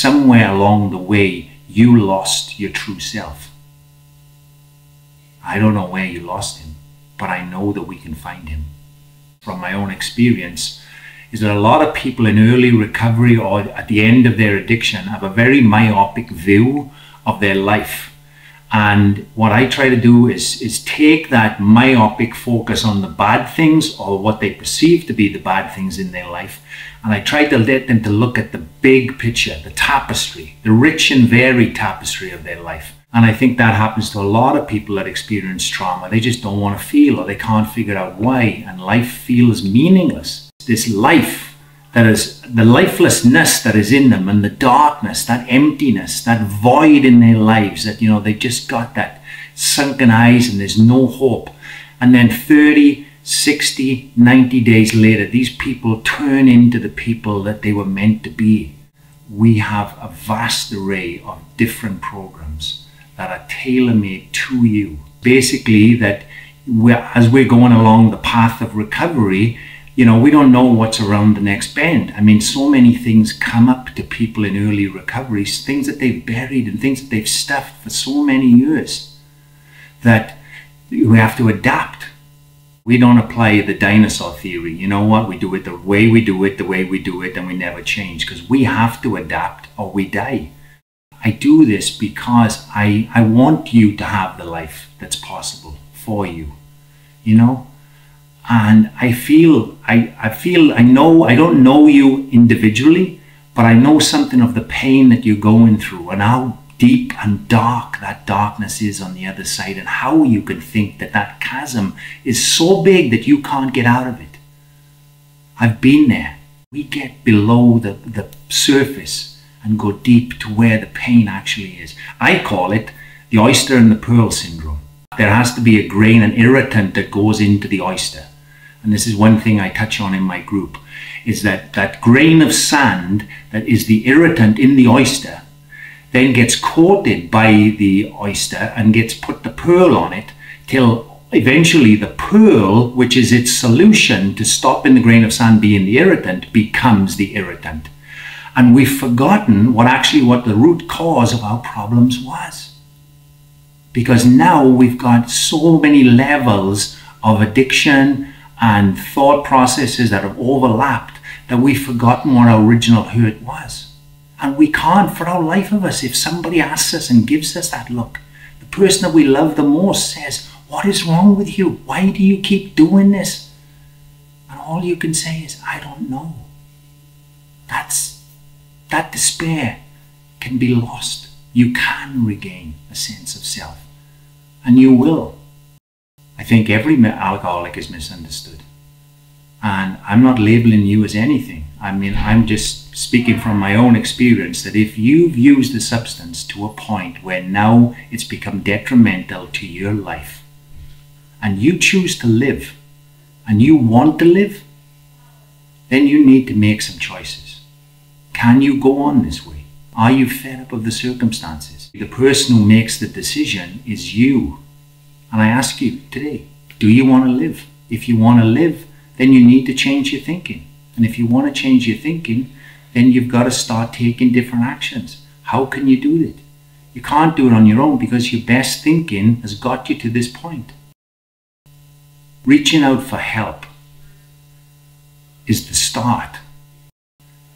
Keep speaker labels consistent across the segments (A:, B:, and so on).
A: somewhere along the way, you lost your true self. I don't know where you lost him, but I know that we can find him. From my own experience, is that a lot of people in early recovery or at the end of their addiction have a very myopic view of their life. And what I try to do is take that myopic focus on the bad things or what they perceive to be the bad things in their life. And I try to let them to look at the big picture, the tapestry, the rich and varied tapestry of their life. And I think that happens to a lot of people that experience trauma. They just don't want to feel, or they can't figure out why, and life feels meaningless. This life that is, the lifelessness that is in them, and the darkness, that emptiness, that void in their lives, that, you know, they just got that sunken eyes and there's no hope. And then 30, 60, 90 days later, these people turn into the people that they were meant to be. We have a vast array of different programs that are tailor-made to you. Basically, that as we're going along the path of recovery, you know, we don't know what's around the next bend. I mean, so many things come up to people in early recovery, things that they've buried and things that they've stuffed for so many years, that we have to adapt. We don't apply the dinosaur theory. You know what? We do it the way we do it, and we never change, because we have to adapt or we die. I do this because I want you to have the life that's possible for you, you know? And I know, I don't know you individually, but I know something of the pain that you're going through and how deep and dark that darkness is on the other side, and how you can think that that chasm is so big that you can't get out of it. I've been there. We get below the surface and go deep to where the pain actually is. I call it the oyster and the pearl syndrome. There has to be a grain, an irritant that goes into the oyster. And this is one thing I touch on in my group, is that that grain of sand that is the irritant in the oyster then gets coated by the oyster and gets put the pearl on it, till eventually the pearl, which is its solution to stopping the grain of sand being the irritant, becomes the irritant. And we've forgotten what the root cause of our problems was. Because now we've got so many levels of addiction and thought processes that have overlapped that we've forgotten what our original hurt was. And we can't, for our life of us, if somebody asks us and gives us that look, the person that we love the most says, "What is wrong with you? Why do you keep doing this?" And all you can say is, "I don't know." That despair can be lost. You can regain a sense of self, and you will. I think every alcoholic is misunderstood. And I'm not labeling you as anything. I mean, I'm just speaking from my own experience, that if you've used the substance to a point where now it's become detrimental to your life, and you choose to live, and you want to live, then you need to make some choices. Can you go on this way? Are you fed up of the circumstances? The person who makes the decision is you. And I ask you today, do you want to live? If you want to live, then you need to change your thinking. And if you want to change your thinking, then you've got to start taking different actions. How can you do that? You can't do it on your own, because your best thinking has got you to this point. Reaching out for help is the start.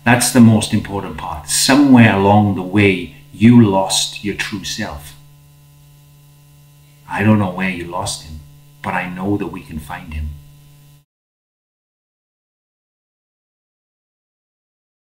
A: That's the most important part. Somewhere along the way, you lost your true self. I don't know where you lost him, but I know that we can find him.